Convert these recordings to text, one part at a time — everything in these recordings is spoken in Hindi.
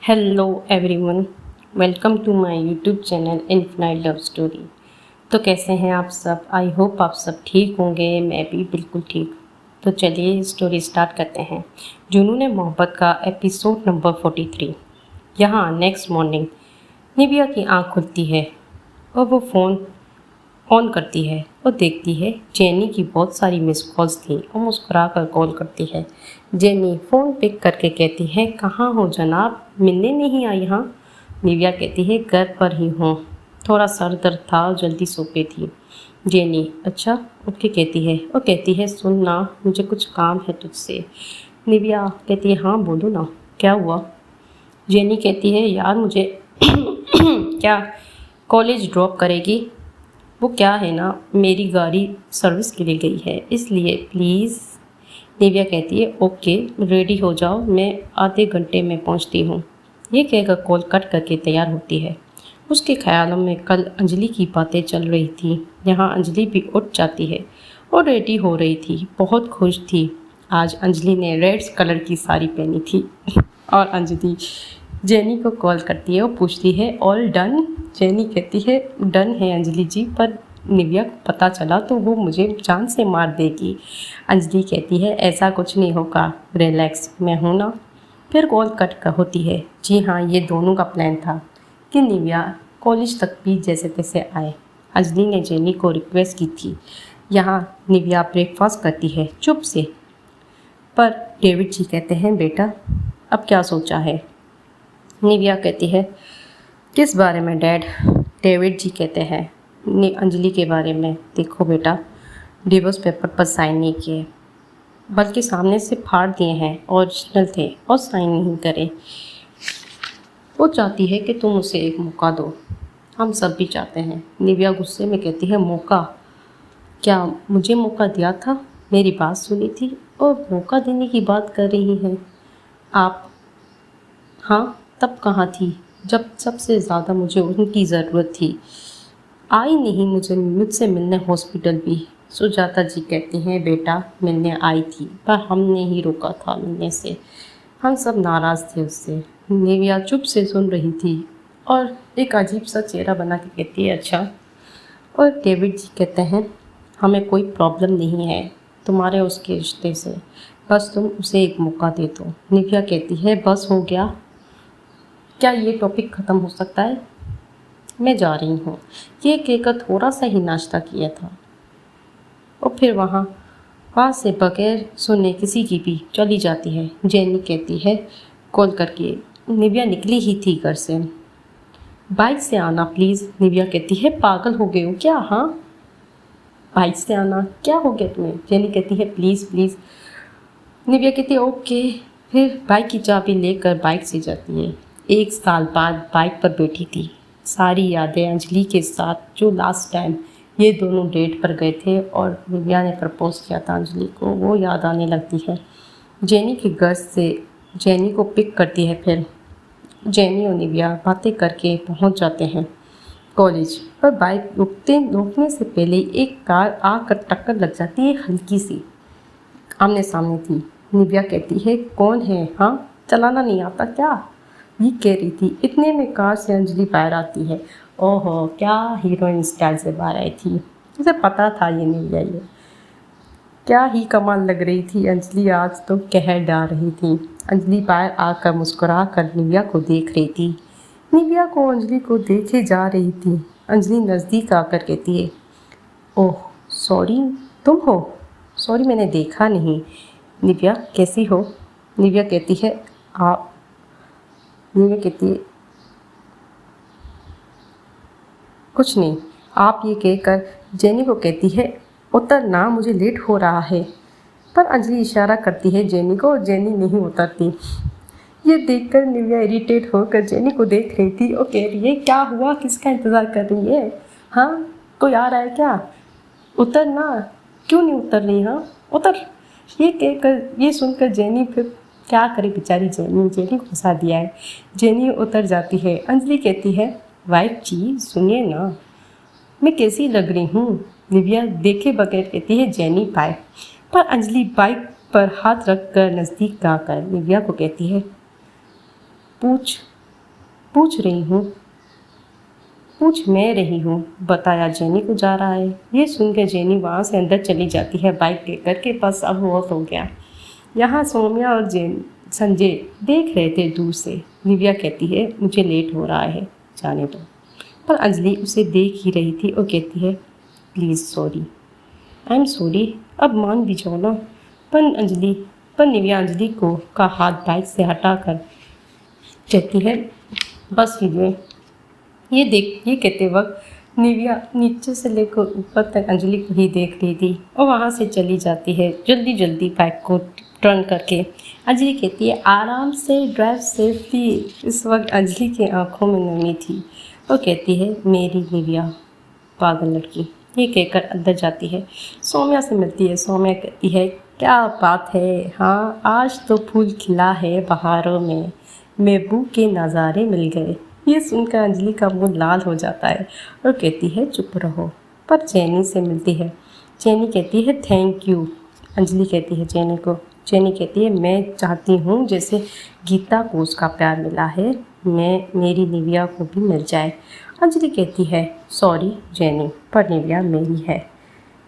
Hello everyone, welcome to my YouTube channel infinite love story. तो कैसे हैं आप सब? आई होप आप सब ठीक होंगे। मैं भी बिल्कुल ठीक। तो चलिए स्टोरी स्टार्ट करते हैं। जुनून मोहब्बत का एपिसोड नंबर 43। यहाँ नेक्स्ट मॉर्निंग निविया की आँख खुलती है और वो फ़ोन ऑन करती है और देखती है जेनी की बहुत सारी मिस कॉल्स थी और मुस्कुरा कर कॉल करती है। जेनी फ़ोन पिक करके कहती है, कहाँ हो जनाब, मिलने नहीं आई? यहाँ निविया कहती है, घर पर ही हूँ, थोड़ा सर दर्द था और जल्दी सो पे थी। जेनी अच्छा उठ के कहती है सुन ना, मुझे कुछ काम है तुझसे। निविया कहती है, हाँ बोलो ना, क्या हुआ? जेनी कहती है, यार मुझे क्या कॉलेज ड्रॉप करेगी? वो क्या है ना, मेरी गाड़ी सर्विस के लिए गई है, इसलिए प्लीज़। निविया कहती है, ओके रेडी हो जाओ, मैं आधे घंटे में पहुंचती हूँ। ये कहकर कॉल कट करके तैयार होती है। उसके ख्यालों में कल अंजलि की बातें चल रही थी। यहाँ अंजलि भी उठ जाती है और रेडी हो रही थी, बहुत खुश थी। आज अंजलि ने रेड कलर की साड़ी पहनी थी और अंजलि जेनी को कॉल करती है और पूछती है ऑल डन? जेनी कहती है डन है अंजलि जी, पर निविया को पता चला तो वो मुझे जान से मार देगी। अंजलि कहती है ऐसा कुछ नहीं होगा, रिलैक्स, मैं हूँ ना। फिर कॉल कट होती है। जी हाँ, ये दोनों का प्लान था कि निविया कॉलेज तक भी जैसे तैसे आए। अंजलि ने जेनी को रिक्वेस्ट की थी। यहाँ निविया ब्रेकफास्ट करती है चुप से, पर डेविड जी कहते हैं बेटा अब क्या सोचा है? निविया कहती है किस बारे में डैड? डेविड जी कहते हैं अंजलि के बारे में। देखो बेटा, डिवोर्स पेपर पर साइन नहीं किए, बल्कि सामने से फाड़ दिए हैं, ओरिजिनल थे और साइन नहीं करे। वो चाहती है कि तुम उसे एक मौका दो, हम सब भी चाहते हैं। निविया गुस्से में कहती है मौका? क्या मुझे मौका दिया था? मेरी बात सुनी थी और मौका देने की बात कर रही हैं आप? हाँ, तब कहाँ थी जब सबसे ज़्यादा मुझे उनकी ज़रूरत थी? आई नहीं मुझसे मिलने हॉस्पिटल भी। सुजाता जी कहती हैं बेटा मिलने आई थी, पर हमने ही रोका था मिलने से, हम सब नाराज़ थे उससे। निविया चुप से सुन रही थी और एक अजीब सा चेहरा बना के कहती है अच्छा। और डेविड जी कहते हैं हमें कोई प्रॉब्लम नहीं है तुम्हारे उसके रिश्ते से, बस तुम उसे एक मौका दे दो। निविया कहती है बस हो गया, क्या ये टॉपिक ख़त्म हो सकता है? मैं जा रही हूँ। ये कहकर थोड़ा सा ही नाश्ता किया था और फिर वहाँ से बगैर सुने किसी की भी चली जाती है। जेनी कहती है कॉल करके, निविया निकली ही थी घर से। बाइक से आना प्लीज़। निविया कहती है पागल हो गए हो क्या? हाँ, बाइक से आना, क्या हो गया तुम्हें? जेनी कहती है प्लीज़ प्लीज़। निविया कहती है ओके। फिर बाइक की चाबी लेकर बाइक से जाती है। 1 साल बाद बाइक पर बैठी थी, सारी यादें अंजलि के साथ जो लास्ट टाइम ये दोनों डेट पर गए थे और निविया ने प्रपोज किया था अंजलि को, वो याद आने लगती है। जेनी के घर से जेनी को पिक करती है। फिर जेनी और निविया बातें करके पहुंच जाते हैं कॉलेज पर। बाइक रुकने से पहले एक कार आकर टक्कर लग जाती है, हल्की सी आमने सामने थी। निविया कहती है कौन है? हाँ, चलाना नहीं आता क्या? ये कह रही थी, इतने में कार से अंजलि बाहर आती है। ओहो, क्या हीरोइन स्टाइल से बाहर आई थी, मुझे पता था ये नहीं आई है। क्या ही कमाल लग रही थी अंजलि, आज तो कहर डाल रही थी। अंजलि बाहर आकर मुस्कुरा कर निविया को देख रही थी। निविया को अंजलि को देखे जा रही थी। अंजलि नज़दीक आकर कहती है ओह सॉरी, तुम हो? सॉरी, मैंने देखा नहीं। निविया कैसी हो? निविया कहती है आप निविया कहती है कुछ नहीं, आप ये कहकर जेनी को कहती है उतर ना, मुझे लेट हो रहा है। पर अंजलि इशारा करती है जेनी को और जेनी नहीं उतरती। ये देखकर निविया इरिटेट होकर जेनी को देख रही थी और कह रही है क्या हुआ, किसका इंतज़ार कर रही है? हाँ, कोई आ रहा है क्या? उतर ना, क्यों नहीं उतर रही? हाँ उतर। ये सुनकर जेनी फिर क्या करे बेचारी, जेनी को फंसा दिया है। जेनी उतर जाती है। अंजलि कहती है वाइफ जी सुनिए ना, मैं कैसी लग रही हूँ? निविया देखे बगैर कहती है जेनी बाय। पर अंजलि बाइक पर हाथ रख कर नज़दीक आकर निविया को कहती है पूछ पूछ रही हूँ, पूछ मैं रही हूँ, बताया जेनी को जा रहा है। ये सुन के जेनी वहाँ से अंदर चली जाती है बाइक लेकर के, बस अब बहुत हो गया। यहाँ सोम्या और संजय देख रहे थे दूर से। निव्या कहती है मुझे लेट हो रहा है, जाने दो। पर अंजलि उसे देख ही रही थी और कहती है please sorry. I am sorry, अब मान भी जाओ ना। पर निव्या अंजलि को का हाथ बाइक से हटाकर कहती है बस कीजिए। ये कहते वक्त निव्या नीचे से लेकर ऊपर तक अंजलि को ही देख रही थी और वहाँ से चली जाती है जल्दी जल्दी बाइक को टर्न करके। अंजलि कहती है आराम से, ड्राइव सेफ्टी। इस वक्त अंजलि की आंखों में नमी थी। वो कहती है मेरी निव्या पागल लड़की। ये कहकर अंदर जाती है, सौम्या से मिलती है। सौम्या कहती है क्या बात है, हाँ आज तो फूल खिला है बहारों में, महबूब के नज़ारे मिल गए। ये सुनकर अंजलि का मुंह लाल हो जाता है और कहती है चुप रहो। पर चैनी से मिलती है। चैनी कहती है थैंक यू। अंजलि कहती है चैनी कहती है मैं चाहती हूँ जैसे गीता को उसका प्यार मिला है, मेरी निव्या को भी मिल जाए। अंजलि कहती है सॉरी जेनी, पर निव्या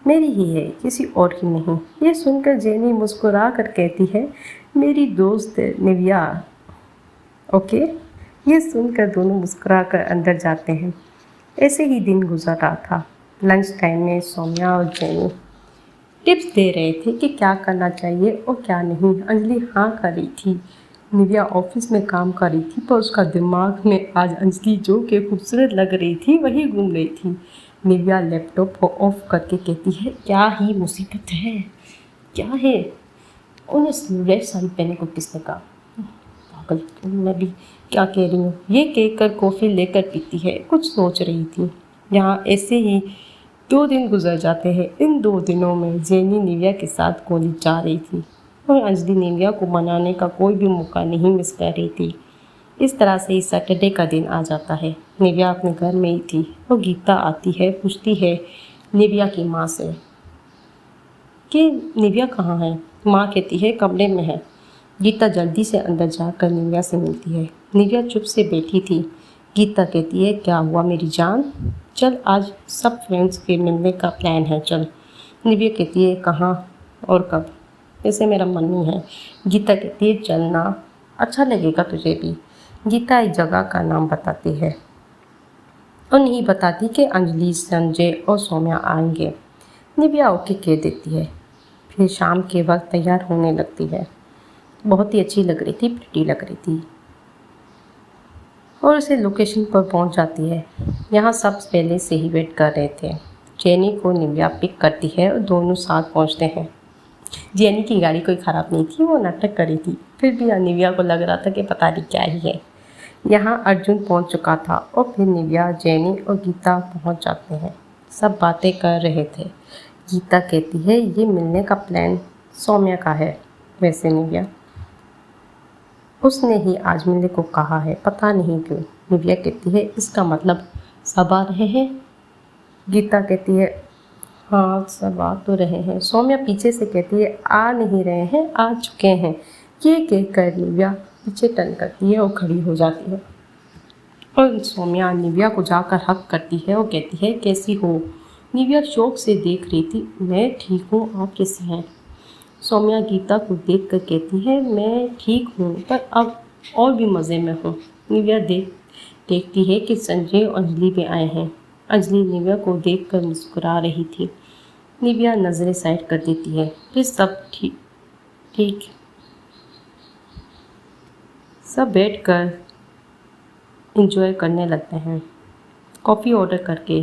मेरी ही है, किसी और की नहीं। ये सुनकर जेनी मुस्कुरा कर कहती है मेरी दोस्त निव्या। ओके। ये सुनकर दोनों मुस्कुरा कर अंदर जाते हैं। ऐसे ही दिन गुजर रहा था। लंच टाइम में सौम्या और जेनी टिप्स दे रहे थे कि क्या करना चाहिए और क्या नहीं। अंजलि हाँ कर रही थी। निव्या ऑफिस में काम कर रही थी, पर उसका दिमाग में आज अंजलि जो कि खूबसूरत लग रही थी वही घूम रही थी। निव्या लैपटॉप को ऑफ करके कहती है क्या ही मुसीबत है, क्या है। उन्हें रेड साड़ी पहने को किसने कहा, पागल मैं भी क्या कह रही हूँ। ये कहकर कॉफ़ी लेकर पीती है, कुछ सोच रही थी। यहाँ ऐसे ही 2 दिन गुजर जाते हैं। इन 2 दिनों में जेनी निव्या के साथ कॉलेज जा रही थी और अंजलि निव्या को मनाने का कोई भी मौका नहीं मिस कर रही थी। इस तरह से इस सैटरडे का दिन आ जाता है। निव्या अपने घर में ही थी और गीता आती है, पूछती है निव्या की माँ से कि निव्या कहाँ है। माँ कहती है कमरे में है। गीता जल्दी से अंदर जाकर निव्या से मिलती है। निव्या चुप से बैठी थी। गीता कहती है क्या हुआ मेरी जान, चल आज सब फ्रेंड्स के मिलने का प्लान है, चल। निव्या कहती है कहाँ और कब, ऐसे मेरा मन नहीं है। गीता कहती है चलना, अच्छा लगेगा तुझे भी। गीता एक जगह का नाम बताती है और नहीं बताती कि अंजलि, संजय और सौम्या आएंगे। निव्या ओके कह देती है। फिर शाम के वक्त तैयार होने लगती है। बहुत ही अच्छी लग रही थी, प्रिटी लग रही थी और उसे लोकेशन पर पहुंच जाती है। यहाँ सब पहले से ही वेट कर रहे थे। जेनी को निव्या पिक करती है और दोनों साथ पहुंचते हैं। जेनी की गाड़ी कोई ख़राब नहीं थी, वो नाटक करी थी। फिर भी निव्या को लग रहा था कि पता नहीं क्या ही है। यहाँ अर्जुन पहुंच चुका था और फिर निव्या, जेनी और गीता पहुंच जाते हैं। सब बातें कर रहे थे। गीता कहती है ये मिलने का प्लान सौम्या का है। वैसे निव्या उसने ही आज मिलने को कहा है, पता नहीं क्यों। निव्या कहती है इसका मतलब सब आ रहे हैं। गीता कहती है हाँ सब आ तो रहे हैं। सौम्या पीछे से कहती है आ नहीं रहे हैं, आ चुके हैं। ये कहकर निव्या पीछे टर्न करती है और खड़ी हो जाती है और सौम्या निव्या को जाकर हक करती है और कहती है कैसी हो। निव्या शौक से देख रही थी। मैं ठीक हूँ, आप कैसी हैं। सौम्या गीता को देखकर कहती है मैं ठीक हूँ, पर अब और भी मज़े में हूँ। निव्या देखती है कि संजय और अंजलि भी आए हैं। अंजलि निव्या को देखकर मुस्कुरा रही थी। निव्या नज़रें साइड कर देती है। फिर सब ठीक सब बैठकर एंजॉय करने लगते हैं। कॉफ़ी ऑर्डर करके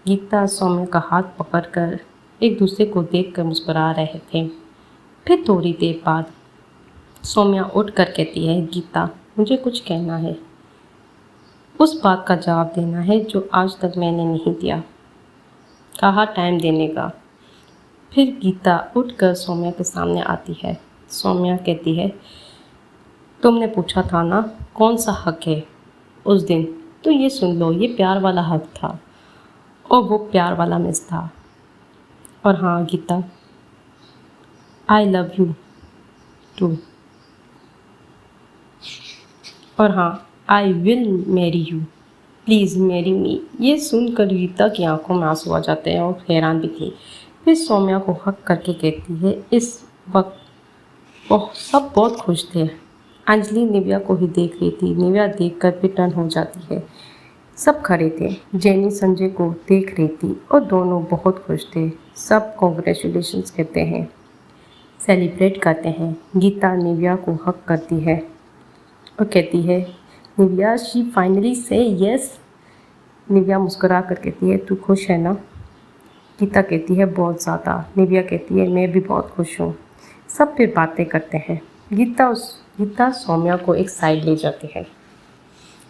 गीता सौम्या का हाथ पकड़कर एक दूसरे को देखकर मुस्कुरा रहे थे। फिर थोड़ी देर बाद सौम्या उठ कर कहती है गीता मुझे कुछ कहना है, उस बात का जवाब देना है जो आज तक मैंने नहीं दिया, कहा टाइम देने का। फिर गीता उठकर सौम्या के सामने आती है। सौम्या कहती है तुमने पूछा था ना कौन सा हक है उस दिन, तो ये सुन लो, ये प्यार वाला हक था और वो प्यार वाला मिस था। और हाँ Geeta, I love you too. और हाँ I will marry you, please marry me. ये सुनकर गीता की आंखों में आंसू आ जाते हैं और हैरान भी थी। फिर सौम्या को हक करके कहती है, इस वक्त सब बहुत खुश थे। अंजलि निव्या को ही देख रही थी। निव्या देखकर भी टर्न हो जाती है। सब खड़े थे। जेनी संजय को देख रही थी और दोनों बहुत खुश थे। सब कॉन्ग्रेचुलेशंस कहते हैं, सेलिब्रेट करते हैं। गीता निव्या को हक करती है और कहती है, निव्या शी फाइनली से यस। निव्या मुस्कुरा कर कहती है, तू खुश है ना? गीता कहती है, बहुत ज़्यादा। निव्या कहती है, मैं भी बहुत खुश हूँ। सब फिर बातें करते हैं। गीता सौम्या को एक साइड ले जाती है,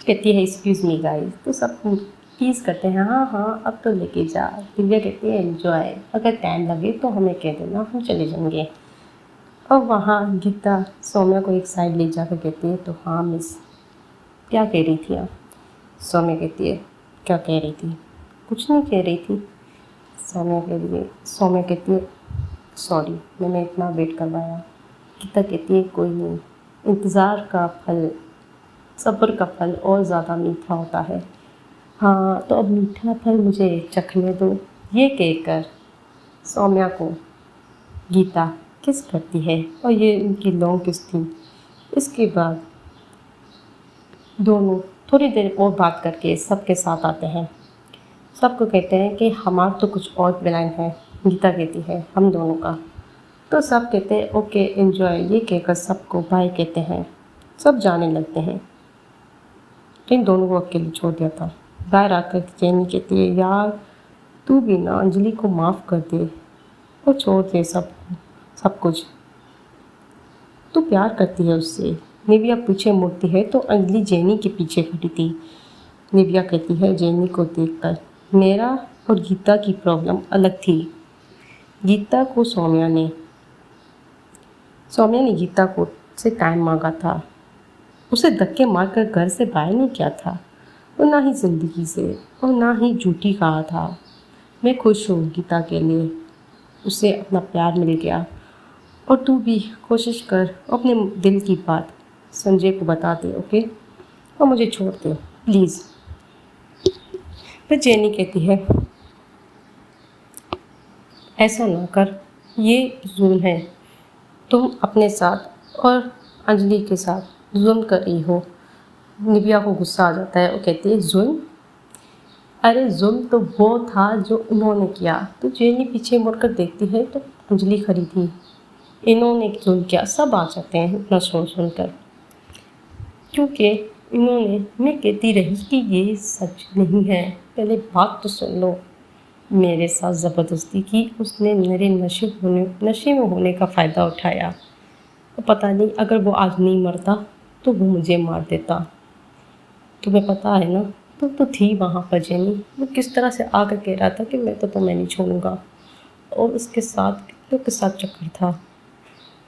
कहती है, एक्सक्यूज़ मी गाइस। तो सब प्लीज़ करते हैं, हाँ हाँ अब तो लेके जा। दिव्या कहती है, एन्जॉय, अगर टाइम लगे तो हमें कह देना, हम चले जाएंगे। और वहाँ गीता सौम्या को एक साइड ले जाकर कहती है, तो हाँ मिस, क्या कह रही थी आप? सौम्या कहती है, क्या कह रही थी? कुछ नहीं कह रही थी। सौम्या कहती है, सॉरी मैंने इतना वेट करवाया। गीता कहती है, कोई नहीं, इंतज़ार का फल, सब्र का फल और ज़्यादा मीठा होता है। हाँ तो अब मीठा फल मुझे चखने दो। ये कहकर सौम्या को गीता किस करती है और ये उनकी लॉन्ग किस थी। इसके बाद दोनों थोड़ी देर और बात करके सबके साथ आते हैं। सबको कहते हैं कि हमारा तो कुछ और प्लान है। गीता कहती है, हम दोनों का। तो सब कहते हैं, ओके एंजॉय। ये कहकर सबको बाय कहते हैं। सब जाने लगते हैं। इन दोनों को अकेले छोड़ दिया था। बाहर आकर जेनी कहती है, यार तू भी ना अंजलि को माफ़ कर दे और छोड़ दे सब कुछ। तू प्यार करती है उससे। निव्या पीछे मुड़ती है तो अंजलि जेनी के पीछे खड़ी थी। निव्या कहती है जेनी को देखकर, मेरा और गीता की प्रॉब्लम अलग थी। गीता को सौम्या ने गीता को से टाइम मांगा था। उसे धक्के मारकर घर से बाहर नहीं किया था और ना ही ज़िंदगी से और ना ही झूठी कहा था। मैं खुश हूँ गीता के लिए, उसे अपना प्यार मिल गया। और तू भी कोशिश कर अपने दिल की बात संजय को बता दे, ओके? और मुझे छोड़ दे प्लीज़। फिर जेनी कहती है, ऐसा ना कर, ये जुल्म है। तुम अपने साथ और अंजलि के साथ जुल्म कर रही हो। निव्या को गुस्सा आ जाता है और कहती है, जुल्म? अरे जुल्म तो वो था जो उन्होंने किया। तो जेनी पीछे मुड़कर देखती है तो अंजलि खड़ी थी। इन्होंने जुल्म किया। सब आ जाते हैं इतना सुनकर, क्योंकि मैं कहती रही कि ये सच नहीं है। पहले बात तो सुन लो। मेरे साथ ज़बरदस्ती की उसने, मेरे नशे में होने का फ़ायदा उठाया। तो पता नहीं अगर वो आज नहीं मरता तो वो मुझे मार देता। तुम्हें पता है ना, तुम तो थी वहाँ पर जेनी। वो किस तरह से आकर कह रहा था कि मैं तो तुम्हें नहीं छोड़ूंगा, और उसके साथ कितनों के साथ चक्कर था।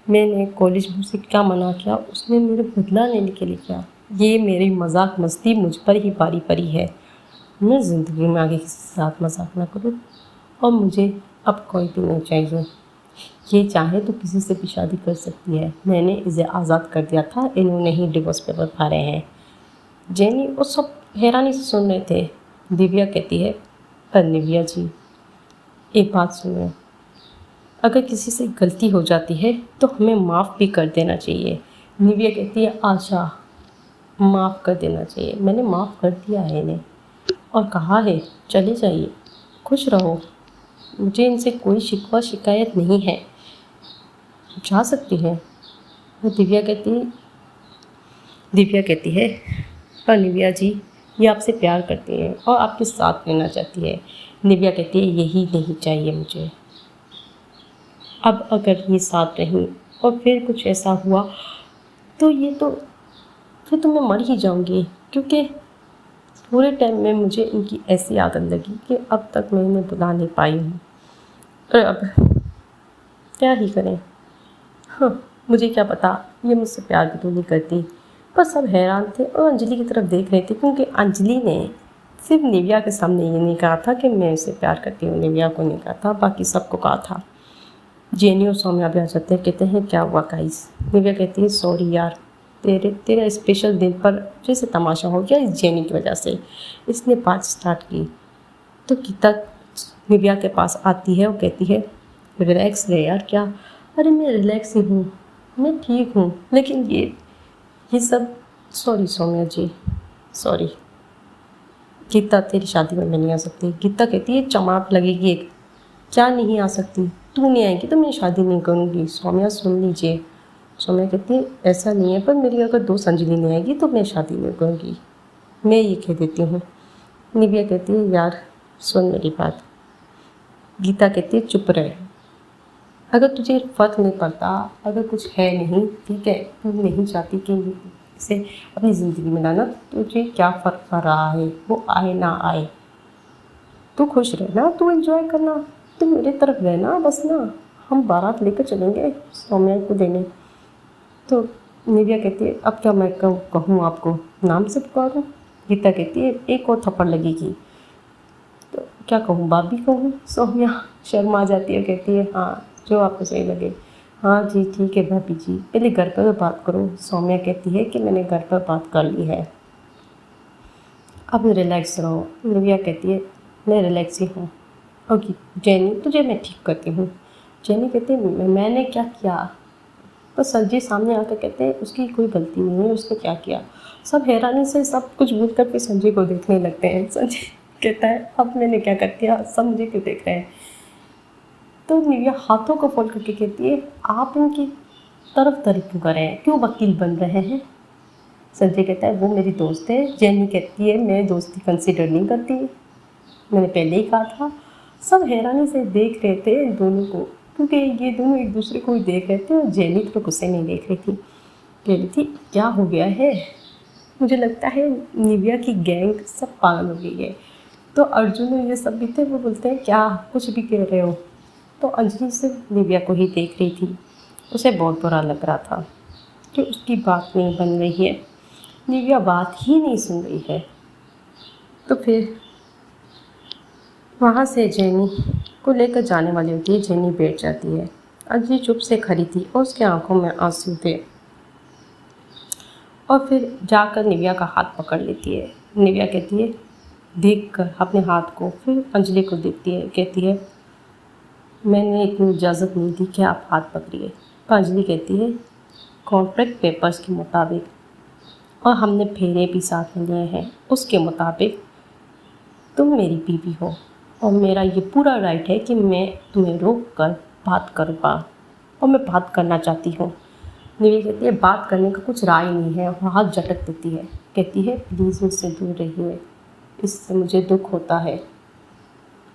मैंने कॉलेज में उसे क्या मना किया, उसने मेरे बदला लेने के लिए किया। ये मेरी मजाक मस्ती मुझ पर ही बारी पड़ी है। मैं ज़िंदगी में आगे किसी के साथ मजाक ना करूँ, और मुझे अब कोई भी नहीं चाहिए। ये चाहे तो किसी से भी शादी कर सकती है। मैंने इसे आज़ाद कर दिया था, इन्होंने ही डिवोर्स पेपर फाड़े हैं। जेनी और सब हैरानी से सुन रहे थे। दिव्या कहती है, पर निव्या जी एक बात सुनो, अगर किसी से गलती हो जाती है तो हमें माफ़ भी कर देना चाहिए। निव्या कहती है, आशा माफ़ कर देना चाहिए। मैंने माफ़ कर दिया है इन्हें और कहा है चले जाइए, खुश रहो। मुझे इनसे कोई शिकवा शिकायत नहीं है, जा सकती है। दिव्या कहती है, पर निव्या जी ये आपसे प्यार करती है और आपके साथ रहना चाहती है। निव्या कहती है, यही नहीं चाहिए मुझे। अब अगर ये साथ रहीं और फिर कुछ ऐसा हुआ तो फिर तो मैं मर ही जाऊंगी, क्योंकि पूरे टाइम में मुझे इनकी ऐसी आदत लगी कि अब तक मैं इन्हें बुला नहीं पाई हूँ। और अब क्या ही करें। हाँ, मुझे क्या पता ये मुझसे प्यार भी तो नहीं करती। पर सब हैरान थे और अंजलि की तरफ देख रहे थे, क्योंकि अंजलि ने सिर्फ निव्या के सामने ये नहीं कहा था कि मैं उसे प्यार करती हूँ। निव्या को नहीं कहा था, बाकी सबको कहा था। जेनी और सौम्या भी आ जाते हैं, कहते हैं क्या हुआ गाइस? निव्या कहती है, सॉरी यार, तेरा स्पेशल दिन पर जैसे तमाशा हो गया इस जेनी की वजह से। इसने बात स्टार्ट की तो गीता निव्या के पास आती है और कहती है रिलैक्स रहे यार। क्या? अरे मैं रिलैक्स ही हूँ, मैं ठीक हूँ, लेकिन ये सब सॉरी सौम्या जी, सॉरी गीता तेरी शादी में मैं नहीं आ सकती। गीता कहती है चमाट लगेगी एक। क्या नहीं आ सकती? तू नहीं आएगी तो मैं शादी नहीं करूँगी। सौम्या सुन लीजिए। सौम्या कहती है ऐसा नहीं है, पर मेरी अगर दोस्त अंजलि नहीं आएगी तो मैं शादी नहीं करूँगी, मैं ये कह देती हूँ। निव्या कहती है यार सुन मेरी बात। गीता कहती है चुप रहे। अगर तुझे फ़र्क नहीं पड़ता, अगर कुछ है नहीं, ठीक है, तू नहीं चाहती कि इसे अपनी ज़िंदगी में लाना, तुझे क्या फ़र्क पड़ रहा है वो आए ना आए। तू खुश रहना, तू एंजॉय करना, तू मेरे तरफ रहना बस ना। हम बारात लेकर चलेंगे सौम्या को देने। तो निव्या कहती है अब क्या मैं कहूँ आपको, नाम से पुकारूँ? गीता कहती है एक और थप्पड़ लगेगी तो क्या कहूँ, भाभी कहूँ? सौम्या शर्मा जाती है, कहती है हाँ जो आपको सही लगे। हाँ जी ठीक है भाभी जी, पहले घर पर बात करो। सौम्या कहती है कि मैंने घर पर बात कर ली है, अब रिलैक्स रहो। निव्या कहती है मैं रिलैक्स ही हूँ। ओके जेनी तुझे मैं ठीक करती हूँ। जेनी कहती है मैंने क्या किया? तो संजय सामने आकर कहते हैं उसकी कोई गलती नहीं है, उसने क्या किया। सब हैरानी से सब कुछ भूल कर फिर संजय को देखने लगते हैं। संजय कहता है अब मैंने क्या कर दिया, सब मुझे क्यों देख रहे हैं? तो निव्या हाथों को फोल्ड करके कहती है आप इनकी तरफ क्यों कर रहे हैं, क्यों वकील बन रहे हैं? संजय कहता है वो मेरी दोस्त है। जेनी कहती है मैं दोस्ती कंसिडर नहीं करती, मैंने पहले ही कहा था। सब हैरानी से देख रहे थे इन दोनों को, क्योंकि ये दोनों एक दूसरे को ही देख रहे थे और जेनी तो गुस्से नहीं देख रही थी। कह रही थी क्या हो गया है, मुझे लगता है निव्या की गैंग सब पागल हो गई है। तो अर्जुन और ये सब भी थे, वो बोलते हैं क्या कुछ भी कह रहे हो। तो अंजलि सिर्फ निव्या को ही देख रही थी, उसे बहुत बुरा लग रहा था कि उसकी बात नहीं बन रही है, निव्या बात ही नहीं सुन रही है। तो फिर वहाँ से जेनी को लेकर जाने वाली होती है। जेनी बैठ जाती है। अंजलि चुप से खड़ी थी और उसकी आंखों में आंसू थे, और फिर जाकर निव्या का हाथ पकड़ लेती है। निव्या कहती है देखकर अपने हाथ को, फिर अंजलि को देखती है, कहती है मैंने इतनी इजाज़त नहीं दी कि आप हाथ पकड़िए। तो अंजलि कहती है कॉन्ट्रैक्ट पेपर्स के मुताबिक, और हमने फेरे भी साथ में लिए हैं, उसके मुताबिक तुम मेरी बीवी हो और मेरा ये पूरा राइट है कि मैं तुम्हें रोक कर बात कर पाऊँ, और मैं बात करना चाहती हूँ। निव्या कहती है बात करने का कुछ राय नहीं है, और हाथ झटक देती है। कहती है प्लीज़ मुझसे दूर रहिए, इससे मुझे दुख होता है,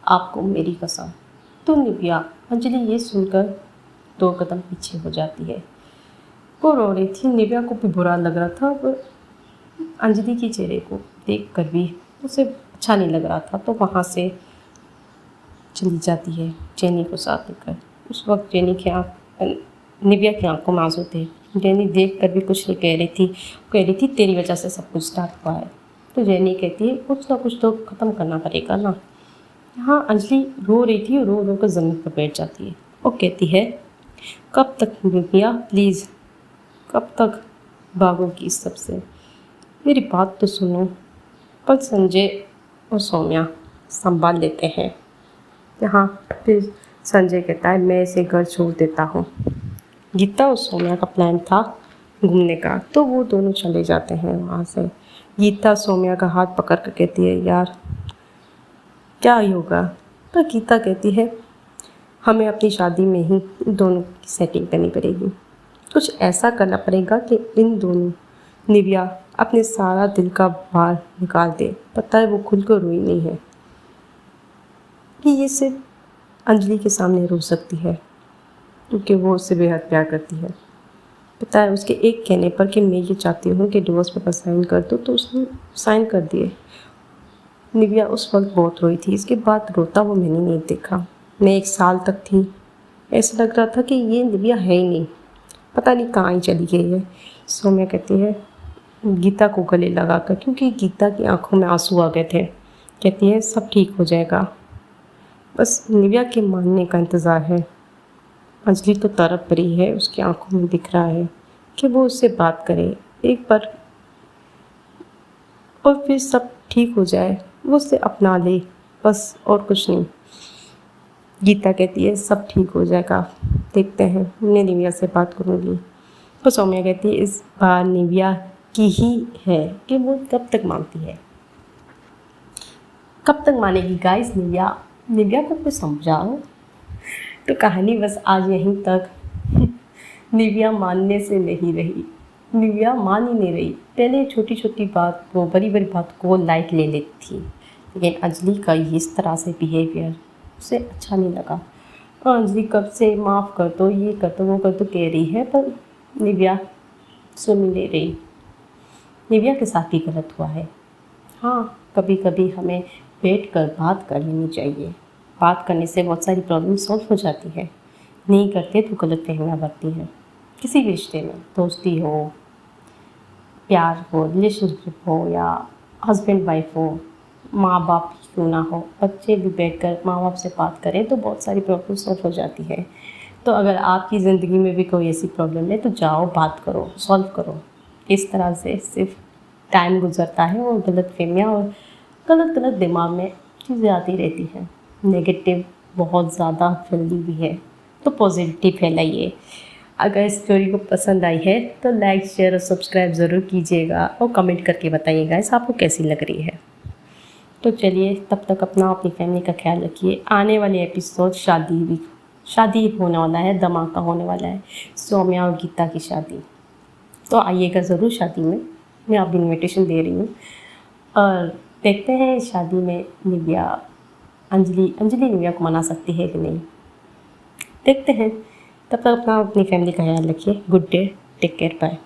आपको मेरी कसम। तो निव्या अंजलि ये सुनकर 2 कदम पीछे हो जाती है। वो रो रही थी, निव्या को भी बुरा लग रहा था, और अंजलि के चेहरे को देख कर भी उसे अच्छा नहीं लग रहा था। तो वहाँ से चली जाती है जेनी को साथ लेकर। उस वक्त जेनी की निव्या की आंखों में आंसू थे। जेनी देख कर भी कुछ नहीं कह रही थी, कह रही थी तेरी वजह से सब कुछ स्टार्ट हुआ है। तो जेनी कहती है कुछ ना कुछ तो ख़त्म करना पड़ेगा ना। हाँ अंजलि रो रही थी, रो रो कर ज़मीन पर बैठ जाती है और कहती है कब तक निव्या प्लीज़, कब तक भागोगी इस सबसे, मेरी बात तो सुनो। पर संजय और सौम्या संभाल लेते हैं। यहाँ फिर संजय कहता है मैं इसे घर छोड़ देता हूँ। गीता और सौम्या का प्लान था घूमने का, तो वो दोनों चले जाते हैं वहाँ से। गीता सौम्या का हाथ पकड़ कर कहती है यार क्या ही होगा। पर गीता कहती है हमें अपनी शादी में ही इन दोनों की सेटिंग करनी पड़ेगी, कुछ ऐसा करना पड़ेगा कि इन दोनों निव्या अपने सारा दिल का भार निकाल दे। पता है वो खुल कर रोई नहीं है कि ये सिर्फ अंजलि के सामने रो सकती है, क्योंकि वो उससे बेहद प्यार करती है। पता है उसके एक कहने पर कि मैं ये चाहती हूँ कि डिवोर्स पेपर साइन कर दो, तो उसने साइन कर दिए। निव्या उस वक्त बहुत रोई थी, इसके बाद रोता वो मैंने नहीं देखा। मैं 1 साल तक थी, ऐसा लग रहा था कि ये निव्या है ही नहीं, पता नहीं कहाँ ही चली गई है। सौम्या कहती है गीता को गले लगाकर, क्योंकि गीता की आंखों में आंसू आ गए थे, कहती है सब ठीक हो जाएगा, बस निव्या के मानने का इंतज़ार है। अंजलि तो तड़प रही है, उसकी आंखों में दिख रहा है कि वो उससे बात करे, एक बार और फिर सब ठीक हो जाए, वो उसे अपना ले, बस और कुछ नहीं। गीता कहती है सब ठीक हो जाएगा, देखते हैं, मैं निविया से बात करूँगी। तो सौम्या कहती है इस बार निविया की ही है कि वो कब तक मानती है, कब तक मानेगी गाइस निविया। निविया को कुछ समझाओ। तो कहानी बस आज यहीं तक। निविया मानने से नहीं रही, निविया मान ही नहीं रही। पहले छोटी छोटी बात को, बड़ी बड़ी बात को लाइट ले लेती थी, लेकिन अंजलि का इस तरह से बिहेवियर उसे अच्छा नहीं लगा। और अंजलि कब से माफ़ कर दो, ये कर दो, वो कर दो कह रही है, पर निविया सुन ही नहीं रही। निविया के साथ भी गलत हुआ है। हाँ, कभी कभी हमें बैठ कर बात कर लेनी चाहिए। बात करने से बहुत सारी प्रॉब्लम सॉल्व हो जाती है। नहीं करते तो गलत फहमियाँ बढ़ती हैं। किसी भी रिश्ते में, दोस्ती हो, प्यार हो, रिलेशनशिप हो, या हस्बैंड वाइफ हो, माँ बाप ही क्यों ना हो, बच्चे भी बैठकर माँ बाप से बात करें तो बहुत सारी प्रॉब्लम सॉल्व हो जाती है। तो अगर आपकी ज़िंदगी में भी कोई ऐसी प्रॉब्लम है तो जाओ, बात करो, सॉल्व करो। इस तरह से सिर्फ टाइम गुजरता है और गलत फहमियाँ और गलत गलत दिमाग में चीज़ें आती रहती हैं। नेगेटिव बहुत ज़्यादा फैली हुई है, तो पॉजिटिव फैलाइए। अगर स्टोरी को पसंद आई है तो लाइक, शेयर और सब्सक्राइब ज़रूर कीजिएगा और कमेंट करके बताइएगा इस आपको कैसी लग रही है। तो चलिए, तब तक अपना, अपनी फैमिली का ख्याल रखिए। आने वाले एपिसोड शादी होने वाला है, धमाका होने वाला है, सौम्या और गीता की शादी। तो आइएगा ज़रूर शादी में, मैं आप इन्विटेशन दे रही हूँ। और देखते हैं शादी में निविया, अंजलि निविया को मना सकती है कि नहीं, देखते हैं। तब तक अपना, अपनी फैमिली का ख्याल रखिए। Good day, take care, bye.